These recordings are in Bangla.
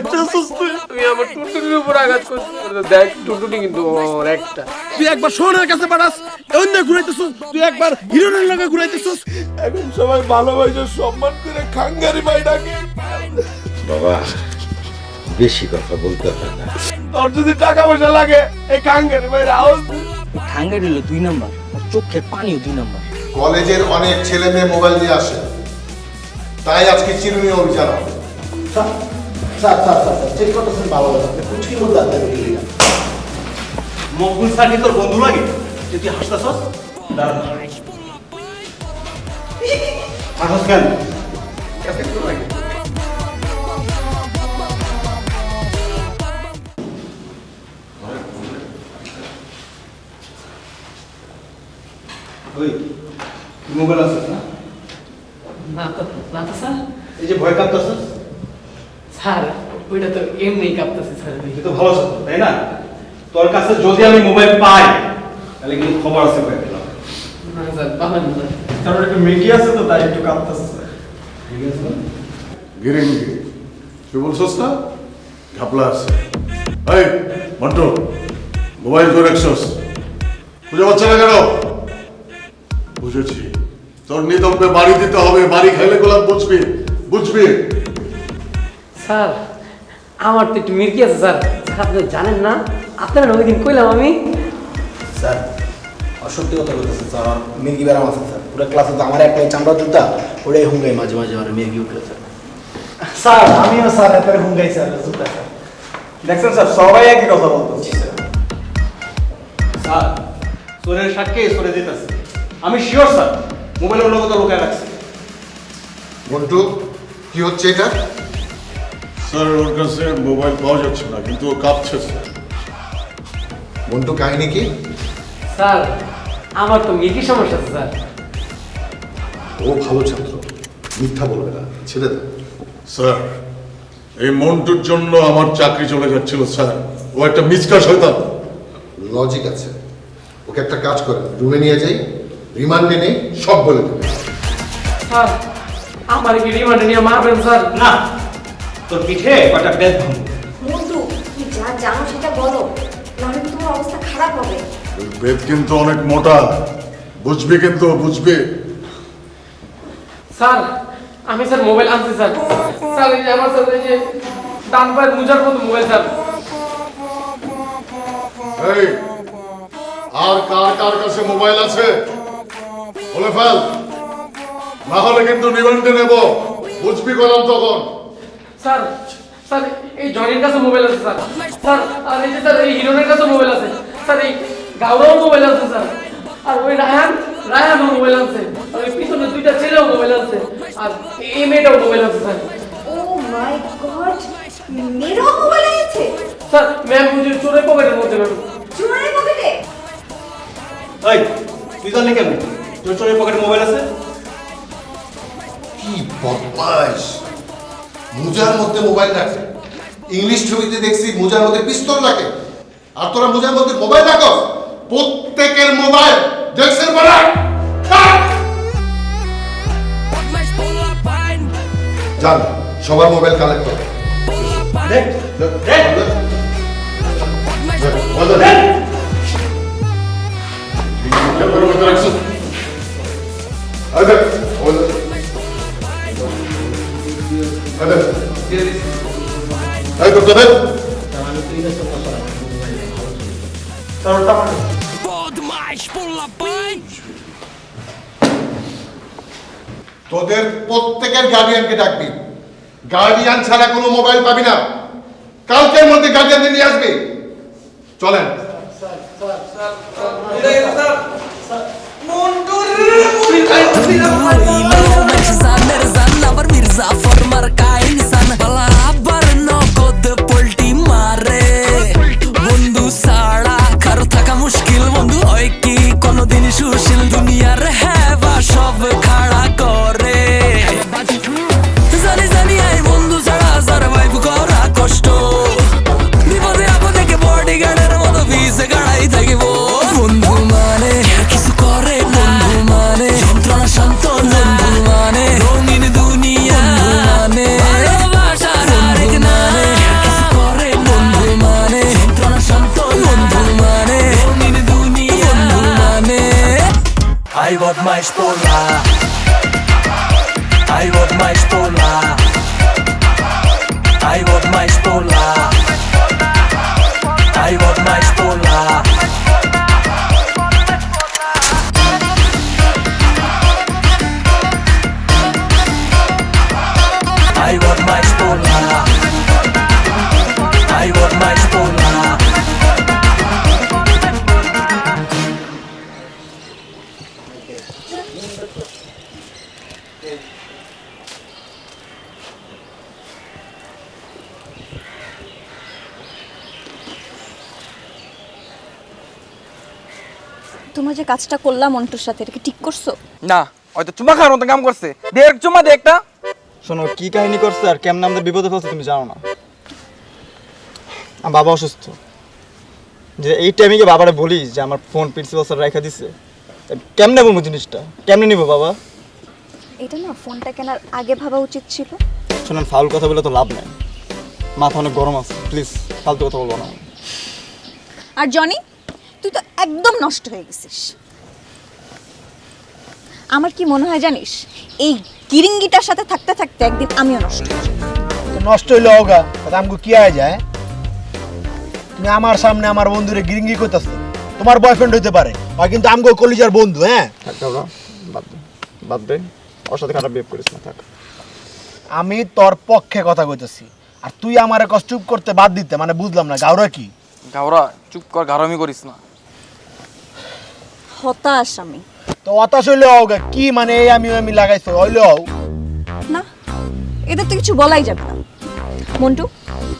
মারতেছিস তুই আমার টুনটুনির উপর আঘাত করছিস দেখ টুনটুনি কিন্তু আমার একটা তুই একবার সোনার কাছে পাঠাস অন্য ঘুরাইতেছিস তুই একবার হিরোনের লগে ঘুরাইতেছিস এখন সবাই ভালোবাসে সম্মান করে খাঙ্গারি ভাই ডাকে বাবা বেশি কথা বলতে হয় না। তোর যদি টাকা পয়সা লাগে এই খাঙ্গারি ভাই আওয়াজ খাঙ্গারি হলো 2 নাম্বার আর চোখের পানিও 2 নাম্বার। কলেজের অনেক ছেলে মেয়ে মোবাইল নিয়ে আসে, তাই আজকে চিরুনি অভিযান হবে। ঠিক করতেছেন ভালো কুচকির মধ্যে আপনাকে গেলি না মকবুল স্যার কি তোর বন্ধু লাগে তুই হাসতাছস দাঁড়া হাসছ কেন ওই মোবাইল আছে না না তো স্যার এই যে ভয় কাঁপতাছস স্যার ওইটা তো এমনি কাঁপতেছে স্যার তুই তো ভালো ছাত্র তাই না তোর কাছে যদি আমি মোবাইল পাই তাহলে কিন্তু খবর আছে কয়ে দিলাম না স্যার পাবেন না কারণ একটু মেকি আছে তো তাই একটু কাঁপতাছে ঠিক আছে না গিরিঙ্গি তুই বলছস না ঘাপলা আছে এই মন্টু মোবাইল করে রাখছস বুঝে পাচ্ছ না কেন বুঝেছি তোর নিতম্বে বাড়ি দিতে হবে বাড়ি খাইলে গোলাপ বুঝবি বুঝবি স্যার আমার তো একটু মির্কি আছে স্যার আপনি জানেন না আপনারা ওই দিন কইলাম আমি স্যার অসত্যি কথা বলতেছেন স্যার আমার মির্গি ব্যারাম আছে স্যার পুরো ক্লাসে তো আমার একটাই চামড়া জুতা ওটাই হুঙ্গাই মাঝে মাঝে আমার মির্গি উঠে স্যার আমিও স্যার এরপরে হুঙ্গাই স্যার জুতা স্যার দেখছেন স্যার সবাই একই কথা বলতেছে স্যার সোরের সাক্ষী সরে দিতেছে আমি শিওর স্যার মোবাইলের লোক তো লুকায় রাখছে মন্টু কি হচ্ছে এটা? স্যার ওর কাছে মোবাইল পাওয়া যাচ্ছে না কিন্তু ও কাঁপছে স্যার মন্টু কাহিনী কি? স্যার আমার তো মির্কি সমস্যা আছে স্যার ও ভালো ছাত্র, মিথ্যা বলবে না, ছেড়ে দাও। স্যার এই মন্টুর জন্য আমার চাকরি চলে যাচ্ছিল স্যার ও একটা মিসকা শয়তান লজিক আছে, ওকে একটা কাজ করেন রুমে নিয়ে যাই, রিমান্ডে নেই, সব বলে দেবে। স্যার আমার কি রিমান্ডে নিয়ে মারবেন স্যার না তোর পিঠে কয়টা বেদ ভাঙ বন্ধু তুমি যা জানো সেটা বলো নাহলে তোমার অবস্থা খারাপ হবে ওই বেদ কিন্তু অনেক মোটা বুঝবি কিন্তু বুঝবি স্যার আমি স্যার মোবাইল আনছি স্যার স্যার এই যে আমার স্যার এই যে ডান পায়ের মুজার মতো মোবাইল স্যার এই আর কার কার কাছে মোবাইল আছে বলে ফেল না হলে কিন্তু রিমান্ডে নেব বুঝবি গেলাম তখন স্যার স্যার এই জনির কাছে মোবাইল আছে স্যার স্যার আর এই যে স্যার এই হিরোনের কাছে মোবাইল আছে স্যার এই গাউরাও মোবাইল আছে স্যার আর ওই রায়হানও মোবাইল আছে আর ওই পিছনে দুইটা ছেলেও মোবাইল আছে আর এই মেয়েটাও মোবাইল আছে স্যার ও মাই গড মেয়েরও মোবাইল আছে স্যার ম্যাম বুঝি চোরের পকেটের মধ্যে ম্যাম চোরের পকেটে এই তুই জানলি কেন তোর চোরের পকেটে মোবাইল আছে কি বদমাইশ, মুজার মধ্যে মোবাইল রাখে। ইংলিশ ছবিতে দেখছি মুজার মধ্যে পিস্তল রাখে, আর তোরা মুজার মধ্যে মোবাইল রাখো। প্রত্যেকের মোবাইল দেখছেন বলা যান সবার মোবাইল কালেক্ট করো। দেখ দেখ, বলো, দেখ। এই দেখ, বলো। এই দেখ। এই করতে দেখ। তোদের প্রত্যেকের গার্ডিয়ানকে ডাকবি, গার্ডিয়ান ছাড়া কোনো মোবাইল পাবি না। কালকের মধ্যে গার্ডিয়ানদের নিয়ে আসবি। চলেন। বন্ধু সাড়া কারো থাকা মুশকিল বন্ধু হয় কি কোনদিন সুশীল দুনিয়ার হেবা সব খাড়া করে জানি জানি আই বন্ধু ছাড়া সারভাইভ করা কষ্ট বিপদে আপদে কে বডিগার্ডের মতো পিছে গাড়াই থাকিব বন্ধু মানে কিছু করে বন্ধু মানে যন্ত্রণা শান্ত বন্ধু মানে রঙিন দুনিয়া মানে mais polar. I want mais polar. I want mais polar. I want mais polar. I want mais polar. I want mais polar. তোমার যে কাজটা করলাম মন্টুর সাথে এটা কি ঠিক করছো? না হয়তো চুমা খাওয়ার মতো কাম করছে দেখ চুমা দে একটা। শোনো কি কাহিনী করছে আর কেমন আমাদের বিপদে ফেলছে তুমি জানো না। আমার বাবা অসুস্থ, যে এই টাইমে গিয়ে বাবারে বলিস যে আমার ফোন প্রিন্সিপাল স্যার রেখে দিছে, কেমনে বলবো জিনিসটা, কেমনে নিবো বাবা? এটা না ফোনটা কেনার আগে ভাবা উচিত ছিল। শোনেন ফাউল কথা বলে তো লাভ নাই, মাথা অনেক গরম আছে, প্লিজ ফালতু কথা বলবো না। আর জনি তুই তো একদম নষ্ট হয়ে গেছিস। আমার কি মনে হয় জানিস, এই গিরিঙ্গিটার সাথে থাকতে থাকতে একদিন আমিও নষ্ট হয়ে যাবো। নষ্ট হইলে হোগা, আমগো কি আয় যায়? তুমি আমার সামনে আমার বন্ধুরে গিরিঙ্গি করতেছো, তোমার বয়ফ্রেন্ড হইতে পারে, আর কিন্তু আমগো কলিজার বন্ধু। হ্যাঁ বাদ দে, ওর সাথে খারাপ বিহেভ করিস না, থাক। আমি তোর পক্ষে কথা কইতেছি, আর তুই আমারে কষ্ট চুপ করতে বাদ দিতে, মানে বুঝলাম না গাওরা কি? গাওরা চুপ কর, গারামি করিস না। হতাশ আমি। তো হতাশ হইলে হোগা কি, মানে এই আমি লাগাইছো হইলে হও না, এদের তো কিছু বলাই যাবে না। মন্টু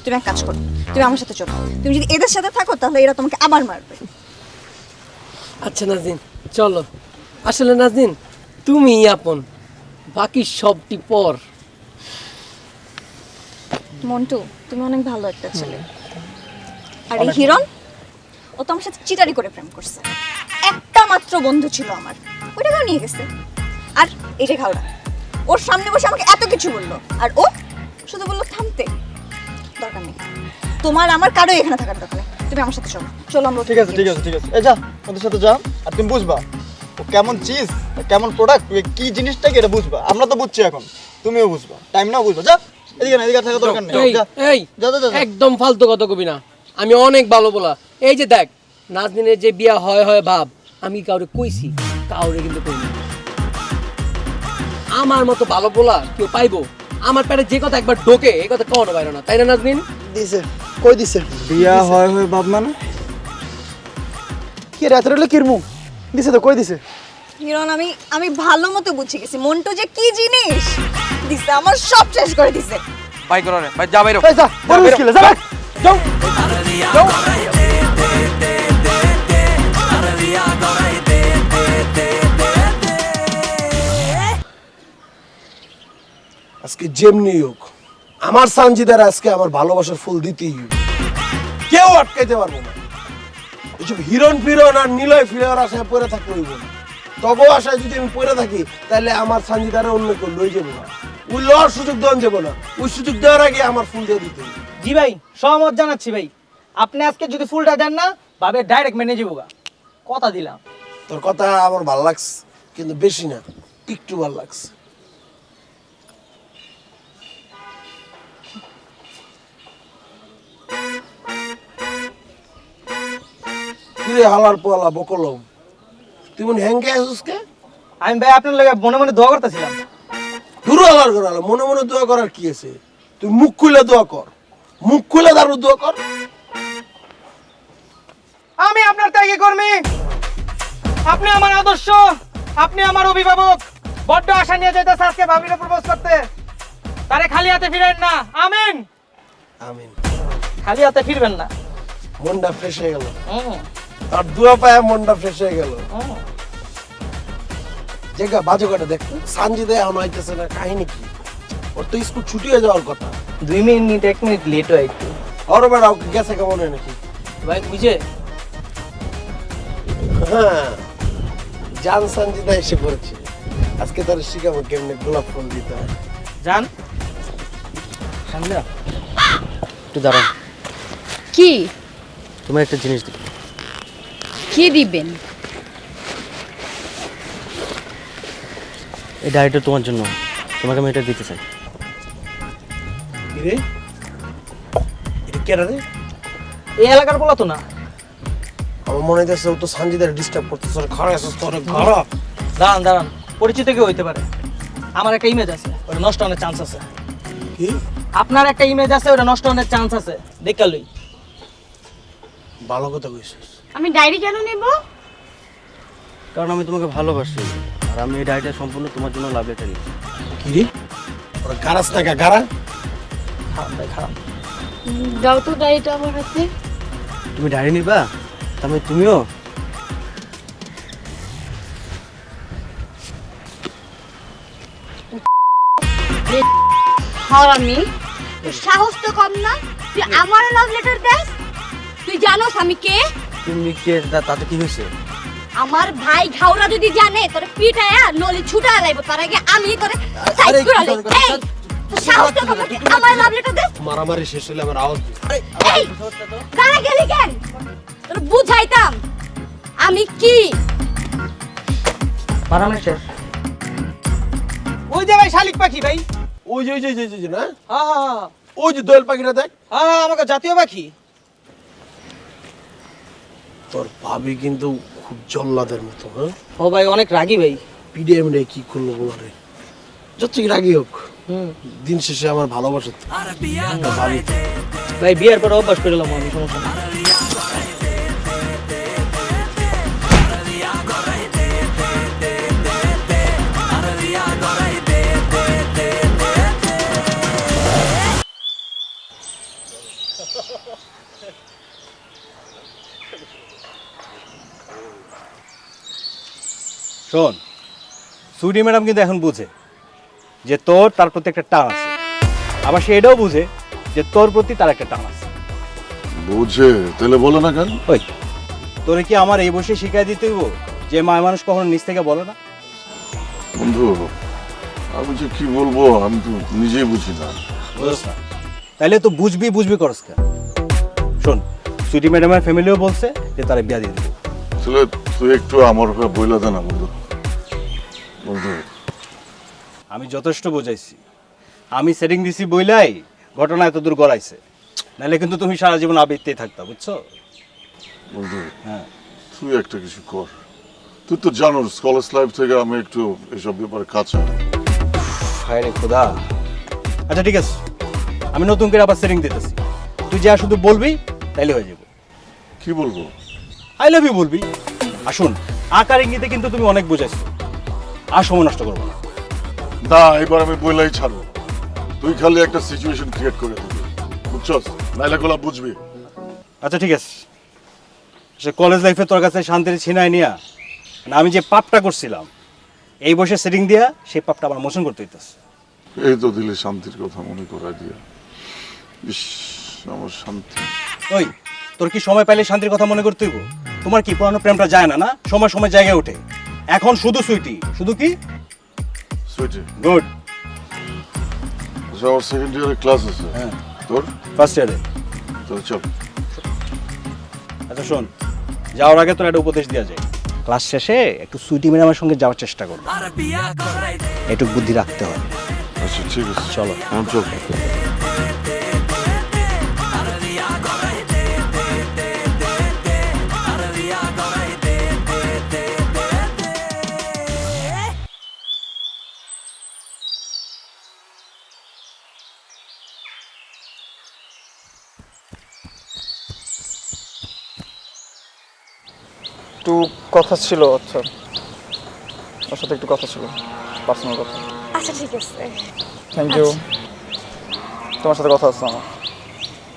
তুমি এক কাজ করো, তুমি আমার সাথে চলো। তুমি যদি এদের সাথে থাকো তাহলে এরা তোমাকে আবার মারবে। আচ্ছা নাজনীন চলো। আসলে নাজনীন তুমি আপন, বাকি সবটি পর। মন্টু তুমি অনেক ভালো একটা ছেলে। আর এই হিরণ, ও তো আমার সাথে চিটারি করে প্রেম করছে। একটা মাত্র বন্ধু ছিল আমার, ওইটাকেও নিয়ে গেছে। আর এই যে ঘাওড়া, ওর সামনে বসে আমাকে এত কিছু বললো, আর ও শুধু বললো থামতে। দরকার নেই তোমার আমার, কারো এখানে থাকার দরকার নেই। তুমি আমার সাথে চলো। চলো আমরা। ঠিক আছে এই যা, ওদের সাথে যা, আর তুমি বুঝবা ও কেমন চিজ, কেমন প্রোডাক্ট, কি জিনিসটা কি এটা বুঝবা। আমরা তো বুঝছি এখন, তুমিও বুঝবা, টাইম নাও বুঝবা। যা এদিকে না, এদিকে থাকা দরকার নেই। এই যা এই যা যা, যা। একদম ফালতু কথা কবি না, আমি অনেক ভালো বলা। এই যে দেখ নাজনীনের যে বিয়া হয় ভাব, আমি কাউরে কইছি, কাউরে কিন্তু কইনি। আমার মতো ভালো বলা কেউ পাইবো? আমার পেটে যে কথা একবার ঢোকে এই কথা কখনো বাইরে না, তাই না নাজনীন? দিছে কই দিছে বিয়া হয় বাপ, মানে কি রাত রইলে কিরমু দিছে তো কই দিছে? হিরণ আমি ভালো মতো বুঝে গেছি মন্টু যে কি জিনিস দিছে, আমার সব শেষ করে দিছে। ভাই করো রে ভাই, যা বাইরো। এই যা বড় মুশকিল যা ভাগ যাও। আজকে যেমনি হোক আমার সানজিদার আজকে আমার ভালোবাসার ফুল দিতেই হবে, কেউ আটকাইতে পারবো না। এইসব হিরণ ফিরন আর নিলয় ফিরার আশায় পড়ে থাকতে হইব না। তবু আশায় যদি আমি পড়ে থাকি তাহলে আমার সানজিদারে অন্য কেউ লই যাবো না, ওই লওয়ার সুযোগ দেওয়া যাবো না। ওই সুযোগ দেওয়ার আগে আমার ফুল দিয়ে দিতে হবে। জি ভাই, সহমত জানাচ্ছি ভাই। আপনি আজকে যদি ফুলটা দেন না, ভাবে ডাইরেক্ট মেনে যাবো গা, কথা দিলাম। তোর কথা আমার ভালো লাগছে, কিন্তু বেশি না, একটু ভালো লাগছে। কিরে হালার পোয়ালা বকলম, তুই মনে হ্যাঙ্গে আসিস কে? আমি ভাই আপনার লাগে মনে মনে দোয়া করতেছিলাম। দুরু হালার করালো, মনে মনে দোয়া করার কি আছে? তুই মুখ খুলে দোয়া কর, মুখ খুলে দারু দোয়া কর। আমি আপনার ত্যাগী কর্মী, আপনি আমার আদর্শ, আপনি আমার অভিভাবক। বড্ড আশা নিয়ে যেতেছে আজকে ভাবিরে প্রপোজ করতে, তারে খালি হাতে ফিরেন না। আমিন আমিন। খালি হাতে ফিরবেন না। মনটা ফ্রেশ হয়ে গেল, আর দোয়া পায় মনটা ফ্রেশ হয়ে গেল। জায়গা বাজে কটা দেখ, সানজিদে এখন আইতেছে না, কাহিনী কি? ওর তো স্কুল ছুটি হয়ে যাওয়ার কথা। 2 মিনিট 1 মিনিট লেট হয় একটু। ওর বেড়াও গেছে কেমন হয় নাকি? ভাই বুঝে হ্যাঁ, জান সানজিদা এসে পড়েছে, আজকে তার শিখাবো কেমনে গোলাপ ফুল দিতে হয়। জান সামনে একটু দাঁড়ান। কি তোমার একটা জিনিস দিই। কি দিবেন? এই ডায়েরিটা তোমার জন্য, তোমাকে আমি এটা দিতে চাই। রে এটা কেডা রে? এই এলাকার বলা তো না। আমার মনে হইতেছে ও তো সানজিদের ডিস্টার্ব করতেছে। খারাপ আছে তোর খারাপ। দাঁড়ান দাঁড়ান, পরিচিত কেউ হইতে পারে। আমার একটা ইমেজ আছে, ওটা নষ্ট হওয়ার চান্স আছে। কি? আপনার একটা ইমেজ আছে, ওটা নষ্ট হওয়ার চান্স আছে, দেখা লই। ভালো কথা কইছিস। আমি ডায়েরি কেন নেব? কারণ আমি তোমাকে ভালোবাসি, আর আমি এই ডায়েরিটা সম্পূর্ণ তোমার জন্য লাভ লেটার নিচ্ছি। কি রে? ওরা গারাস না গারা? খারাপ ভাই খারাপ। দাও তো ডায়েরিটা আমার হাতে। তুমি ডায়েরি নিবা? তার মানে তুমিও? হারামি, তোর সাহস তো কম না, তুই আমার লাভ লেটার দেস? তুই জানোস আমি কে? তুমি কে? তাতে কি হয়েছে? আমার ভাই ঘাওরা যদি জানে তোর পিটায়া নলি ছুটা লাইব, তার আগে আমি করে সাইড করে লই। এই তোর সাহস তো কম না, তুই আমার লাভ লেটার দেস? মারামারি শেষ হলে আমার আওয়াজ দিস। এই কারা গেলি কেন? তোর বুঝাইতাম আমি কি। মারামারি শেষ। ওই যে ভাই শালিক পাখি ভাই। ওই যে না? হ্যাঁ হ্যাঁ ওই যে দোয়েল পাখিটা দেখ। হ্যাঁ, আমাকে জাতীয় পাখি। তোর ভাবি কিন্তু খুব জল্লাদের মতো। হ্যাঁ ও ভাই অনেক রাগী ভাই। পিডিএম রে কি করলো বলারে? যতই রাগি হোক, দিন শেষে আমার ভালোবাসা তো। ভাবি তো। ভাই বিয়ের পর অভ্যাস করে এলাম আমি, সমস্যা না। শোন, সুইটি ম্যাডাম কিন্তু এখন বুঝে যে তোর তার প্রতি একটা টান আছে, আবার সে এটাও বুঝে যে তোর প্রতি তার একটা টান আছে। বুঝে তাহলে বলো না কেন? ওই তোরে কি আমার এই বসে শিখাই দিতে হইব যে মায় মানুষ কখনো নিজ থেকে বলে না? বন্ধু, আমি যে কি বলবো আমি তো নিজেই বুঝি না। বুঝছ না? তাইলে তো বুঝবি করস কেন? শোন, সুইটি ম্যাডামের ফ্যামিলিও বলছে যে তারা বিয়া দিয়ে দিবে। আসলে তুই একটু আমার হয়ে বইলা দে না বন্ধু। বন্ধু আমি যথেষ্ট বোঝাইছি, আমি সেটিং দিছি বইলাই ঘটনা এত দূর গড়াইছে, নাহলে কিন্তু তুমি সারা জীবন আবেগতেই থাকতা, বুঝছো? বন্ধু হ্যাঁ, তুই একটা কিছু কর। তুই তো জানোস কলেজ লাইফ থেকে আমি একটু এসব ব্যাপারে কাছে। হায় রে খোদা। আচ্ছা ঠিক আছে, আমি নতুন করে আবার সেটিং দিতেছি, তুই যা শুধু বলবি তাইলে হয়ে যাবে। কি বলবো? আই লাভ ইউ বলবি। আসুন, আকার ইঙ্গিতে কিন্তু তুমি অনেক বুঝাইছো, আর সময় নষ্ট করবো না। না, এবার আমি বইলাই ছাড়বো। তুই খালি একটা সিচুয়েশন ক্রিয়েট করে দিবি, বুঝছস? নাইলে গোলা বুঝবি। আচ্ছা ঠিক আছে, সে কলেজ লাইফে তোর কাছে শান্তির ছিনাই নিয়া না, আমি যে পাপটা করছিলাম এই বসে সেটিং দিয়া সেই পাপটা আমার মোচন করতে হইতেছে। এই তো দিলে শান্তির কথা মনে করাই দিয়া। ইস, আমার শান্তি। ওই তোর কি সময় পাইলে শান্তির কথা মনে করতে হইব? তোমার কি পুরানো প্রেমটা যায় না? না, সময় সময় জায়গায় ওঠে। এখন শুধু সুইটি, শুধু কি সুইটি। গুড। আমার সেকেন্ড ইয়ারে ক্লাস আছে। হ্যাঁ, তোর ফার্স্ট ইয়ারে। তাহলে চল। আচ্ছা শোন, যাওয়ার আগে তোর একটা উপদেশ দেওয়া যায়। ক্লাস শেষে একটু সুইটি ম্যাডামের সঙ্গে যাওয়ার চেষ্টা করবো, একটু বুদ্ধি রাখতে হয়। আচ্ছা ঠিক আছে, চলো চল। একটু কথা ছিল। আচ্ছা, ওর সাথে একটু কথা ছিল, পার্সোনাল কথা। আচ্ছা ঠিক আছে, থ্যাংক ইউ। তোমার সাথে কথা আছে আমার।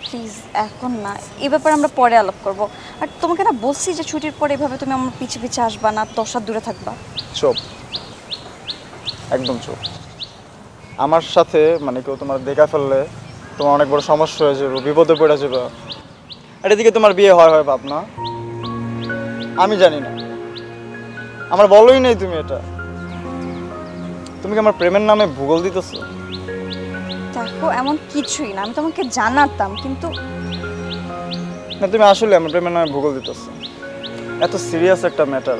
প্লিজ এখন না, এই ব্যাপারে আমরা পরে আলাপ করব। আর তোমাকে না বলছি যে ছুটির পরে এভাবে তুমি আমার পিছে পিছে আসবা না, 10 হাত দূরে থাকবা। চুপ, একদম চুপ। আমার সাথে মানে কেউ তোমার দেখা ফেললে তোমার অনেক বড় সমস্যা হয়ে যাবে, বিপদে পড়ে যাবে। আর এদিকে তোমার বিয়ে হয় ভাব না, আমি জানি না, আমার বলোই নেই তুমি এটা। তুমি কি আমার প্রেমের নামে ভূগোল দিতেছো? দেখো এমন কিছুই না, আমি তোমাকে জানাতাম কিন্তু না, তুমি আসলে আমার প্রেমের নামে ভূগোল দিতেছো। এত সিরিয়াস একটা ম্যাটার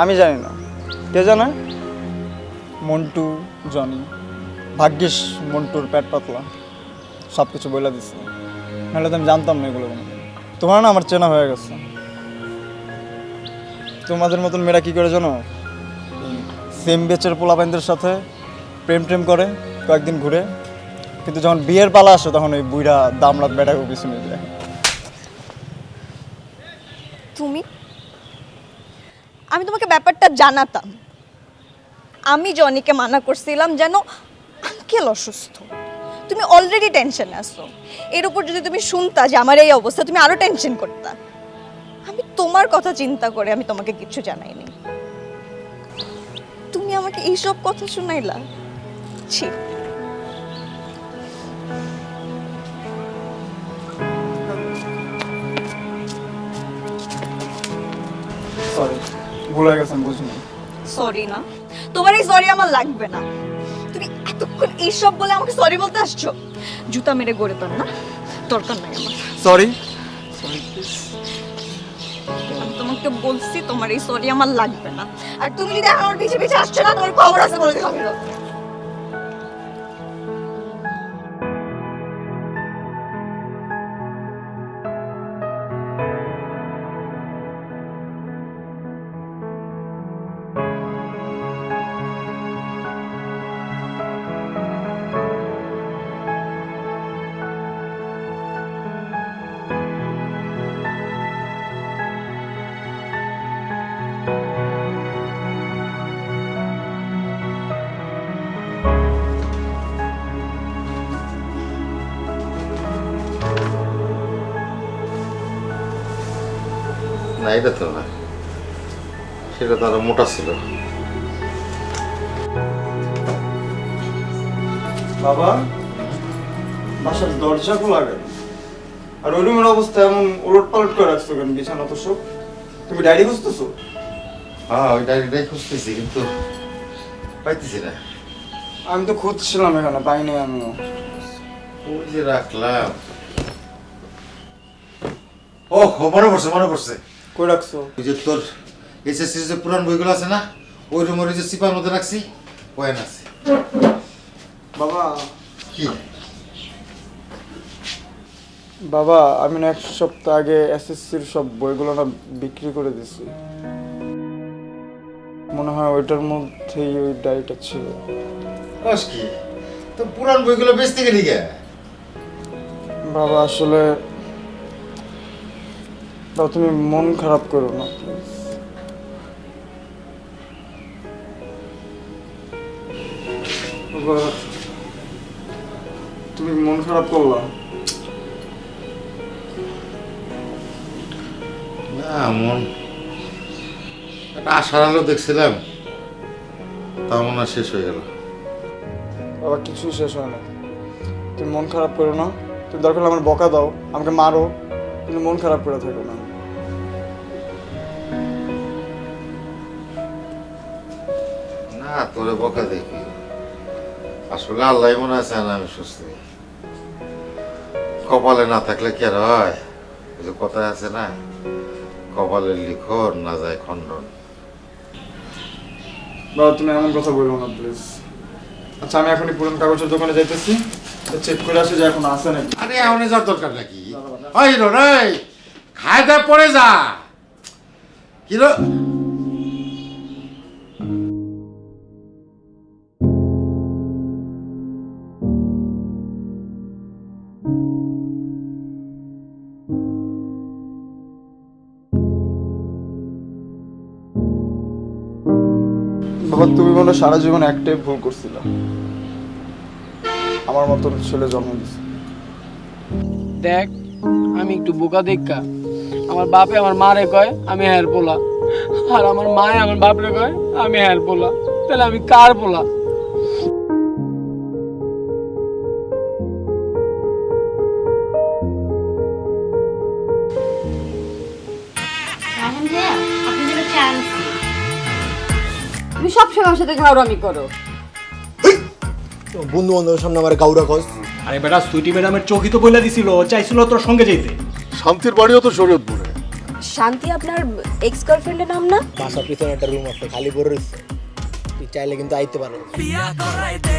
আমি জানি না, কে জানে? মন্টু, জনি। ভাগ্যিস মন্টুর পেট পাতলা, সব কিছু বলে দিচ্ছে, নাহলে তো আমি জানতাম না এগুলো। তোমার না আমার চেনা হয়ে গেছে। তোমাদের মতন মেয়েরা কী করে জানো, সেম বেচের পোলাপাইনদের সাথে প্রেম করে কয়েকদিন ঘুরে, কিন্তু যখন বিয়ের পালা আসে তখন ওই বুইড়া দামলাত বেটাকে পিছনে যায়। তুমি, আমি তোমাকে ব্যাপারটা জানাতাম। আমি জনিকে মানা করছিলাম যেন আঙ্কেল অসুস্থ, তুমি অলরেডি টেনশনে আছো, এর উপর যদি তুমি শুনতা যে আমার এই অবস্থা, তুমি আরো টেনশন করতা। আমি তোমার কথা চিন্তা করে আমি তোমাকে কিছু জানাইনি, তুমি আমাকে এইসব কথা শুনাইলা। ছি। সরি, ভুল হয়ে গেছে, আমি বুঝিনি। সরি না, তোমার এই সরি আমার লাগবে না। তুমি এতক্ষণ এইসব বলে আমাকে সরি বলতে আসছো, জুতা মেরে গড়ে তোর না, দরকার নাই আমার। সরি। আমি তোমাকে বলছি তোমার এই সরি আমার লাগবে না, আর তুমি যদি আমার পিছে পিছে আসছো না, তোমার খবর আছে বলে দিলাম। না, এটা তো না, সেটা তো আরো মোটা ছিল। বাবা, বাসার দরজা খোলা গেল, আর ওই রুমের অবস্থা এমন উলট পালট করে রাখছো কেন? বিছানা তো সব, তুমি ডায়েরি খুঁজতেছো? হ্যাঁ, ওই ডায়েরিটাই খুঁজতেছি, কিন্তু পাইতেছি না। আমি তো খুঁজছিলাম এখানে, পাইনি আমিও। ওই যে রাখলাম। ও, মনে পড়ছে। কই রাখছো? ওই যে তোর এসএসসির যে পুরান বইগুলো আছে না, ওই রুমের যে চিপার মধ্যে রাখছি, ওই আছে। বাবা। কি? বাবা, আমি না 1 সপ্তাহ আগে এসএসসির সব বইগুলো না বিক্রি করে দিছি, মনে হয় ওইটার মধ্যেই ওই ডায়েরিটা ছিল। বস কি, তো পুরান বইগুলো বেচতে গেলি কে? বাবা আসলে, বাবা তুমি মন খারাপ করো না প্লিজ। বাবা, তুমি মন খারাপ করলা? না, মন একটা আশার আলো দেখছিলাম, তা মনে হয় শেষ হয়ে গেল। বাবা কিছুই শেষ হয় না, তুমি মন খারাপ করো না। তুমি দরকার হলে আমার বকা দাও, আমাকে মারো, কিন্তু মন খারাপ করে থাকো না। না, তোরে বকা দেখি, আসলে আল্লাহ মনে আছে না আমি সুস্থ। কপালে না থাকলে কি আর হয়? ওই যে কথা আছে না, কপালের লিখন না যায় খণ্ডন। বাবা তুমি এমন কথা বলবো না প্লিজ। আচ্ছা, আমি এখনই পুরান কাগজের দোকানে যাইতেছি, চেক করে আসি যে এখন আছে নাকি। আরে এমন যাওয়ার দরকার নাকি? ওই হিরো রে, খায় দায় পরে যা। হিরো বাবা, তুমি মনে হয় সারা জীবন একটাই ভুল করছিলা, আমার মতন ছেলে জন্ম দিছে। দেখ, আমি একটু বোকা দেখা, আমার বাপে আমার মারে কয় আমি হ্যার পোলা, আর আমার মায়ে আমার বাপরে কয় আমি হ্যার পোলা, তাহলে আমি কার পোলা? তুমি সবসময় আমার সাথে ঘাউরামি করো। বন্ধু বান্ধবের সামনে আমার গাউরা খোঁজ। আরে বেটা, সুইটি ম্যাডামের চোখই তো বলে দিছিল, চাইছিল তোর সঙ্গে যেতে। শান্তির বাড়িও তো শরীয়তপুরে। শান্তি আপনার এক্স গার্লফ্রেন্ডের নাম না? বাসার পিছনে একটা রুম আছে, খালি পড়ে রয়েছে। তুই চাইলে কিন্তু আইতে পারো। বিয়া করাইতে